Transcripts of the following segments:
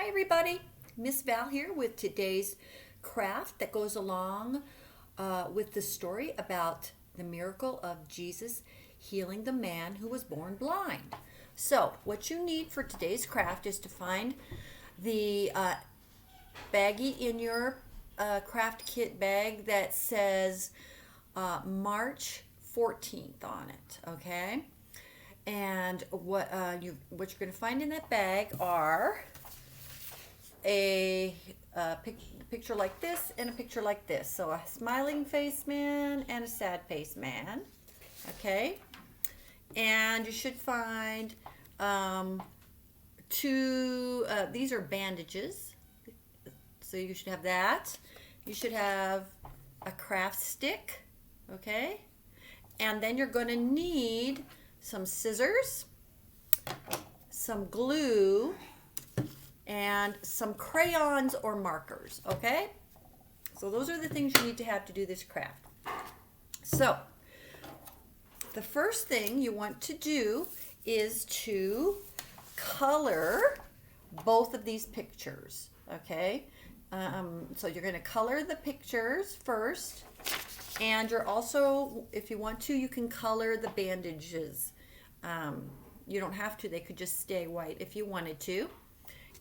Hi everybody, Miss Val here with today's craft that goes along with the story about the miracle of Jesus healing the man who was born blind. So what you need for today's craft is to find the baggie in your craft kit bag that says March 14th on it, okay? And what you're going to find in that bag are a picture like this and a picture like this. So a smiling face man and a sad face man. Okay, and you should find two. These are bandages, so you should have that. You should have a craft stick. Okay, and then you're going to need some scissors, some glue, and some crayons or markers, okay? So those are the things you need to have to do this craft. So the first thing you want to do is to color both of these pictures, okay? So you're going to color the pictures first, and you're also, if you want to, you can color the bandages. You don't have to, they could just stay white if you wanted to.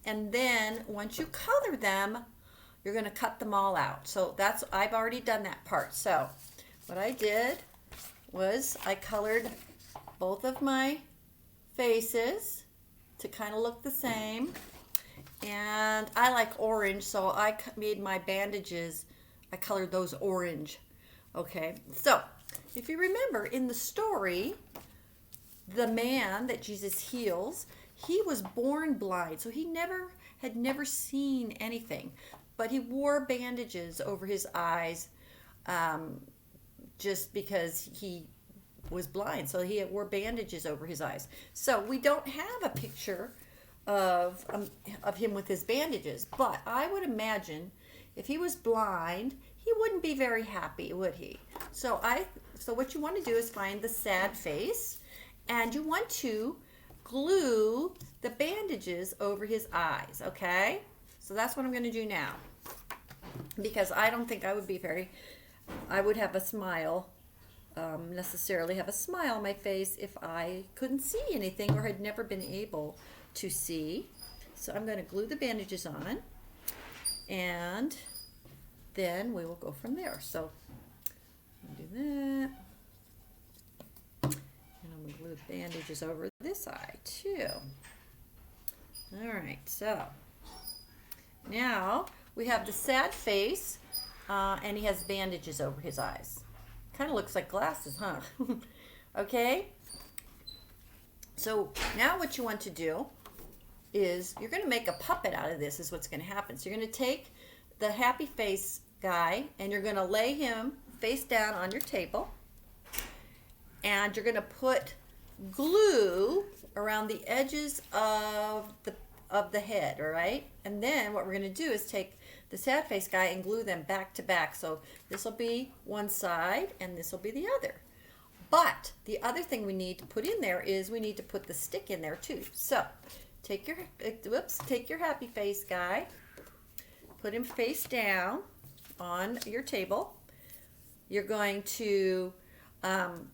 And then once you color them, you're going to cut them all out. So I've already done that part. So what I did was I colored both of my faces to kind of look the same. And I like orange, so I made my bandages, I colored those orange. Okay, so if you remember in the story, the man that Jesus heals, he was born blind, so he had never seen anything, but he wore bandages over his eyes just because he was blind, so he wore bandages over his eyes. So we don't have a picture of him with his bandages, but I would imagine if he was blind, he wouldn't be very happy, would he? So what you want to do is find the sad face, and you want to glue the bandages over his eyes, okay? So that's what I'm going to do now, because I don't think I would have a smile, necessarily have a smile on my face if I couldn't see anything or had never been able to see. So I'm going to glue the bandages on, and then we will go from there. So I'll do that. And I'm going to glue the bandages over this eye too. All right, so now we have the sad face, and he has bandages over his eyes. Kind of looks like glasses, huh? Okay. So now what you want to do is you're going to make a puppet out of this is what's going to happen. So you're going to take the happy face guy and you're going to lay him face down on your table, and you're going to put glue around the edges of the head, all right? And then what we're going to do is take the sad face guy and glue them back to back. So this will be one side and this will be the other. But the other thing we need to put in there is we need to put the stick in there too. So take your happy face guy, put him face down on your table. You're going to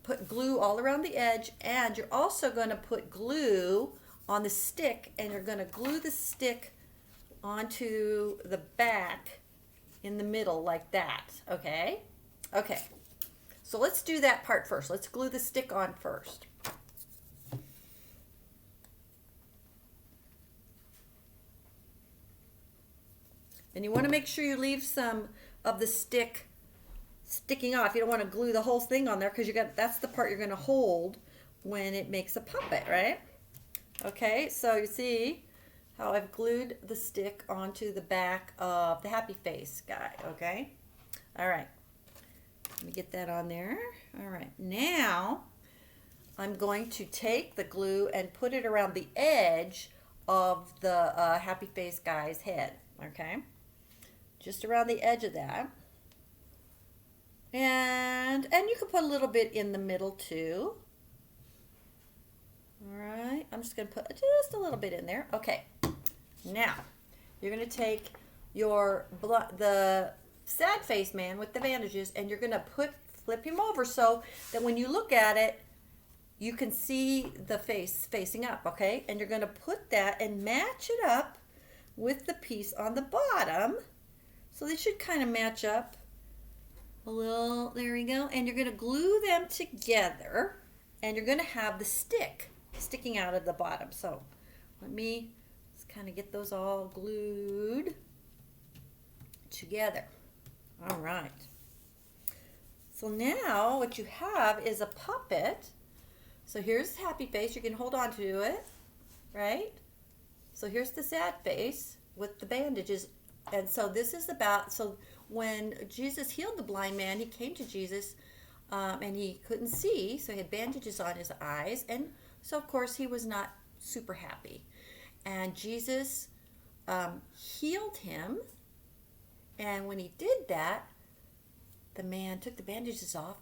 put glue all around the edge, and you're also going to put glue on the stick, and you're going to glue the stick onto the back in the middle like that, okay? Okay, so let's do that part first. Let's glue the stick on first. And you want to make sure you leave some of the stick sticking off. You don't want to glue the whole thing on there because that's the part you're going to hold when it makes a puppet, right? Okay, so you see how I've glued the stick onto the back of the happy face guy, okay? All right, let me get that on there. All right, now I'm going to take the glue and put it around the edge of the happy face guy's head, okay? Just around the edge of that. And you can put a little bit in the middle too. All right, I'm just going to put just a little bit in there. Okay, now you're going to take the sad face man with the bandages, and you're going to flip him over so that when you look at it, you can see the face facing up, okay? And you're going to put that and match it up with the piece on the bottom. So they should kind of match up a little. There we go. And you're going to glue them together, and you're going to have the stick sticking out of the bottom. So let me just kind of get those all glued together. All right. So now what you have is a puppet. So here's happy face. You can hold on to it, right? So here's the sad face with the bandages. And so this is so when Jesus healed the blind man, he came to Jesus and he couldn't see. So he had bandages on his eyes. And so, of course, he was not super happy. And Jesus healed him. And when he did that, the man took the bandages off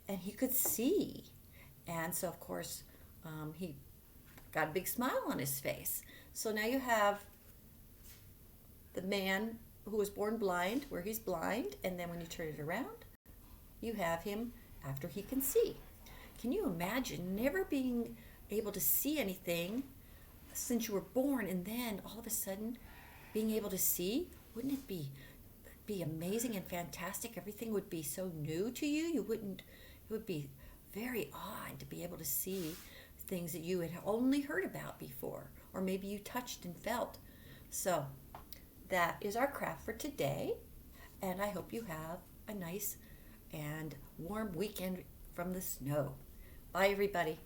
and he could see. And so, of course, he got a big smile on his face. So now you have the man who was born blind, where he's blind, and then when you turn it around, you have him after he can see. Can you imagine never being able to see anything since you were born, and then all of a sudden being able to see? Wouldn't it be amazing and fantastic? Everything would be so new to you. It would be very odd to be able to see things that you had only heard about before, or maybe you touched and felt. So that is our craft for today, and I hope you have a nice and warm weekend from the snow. Bye, everybody.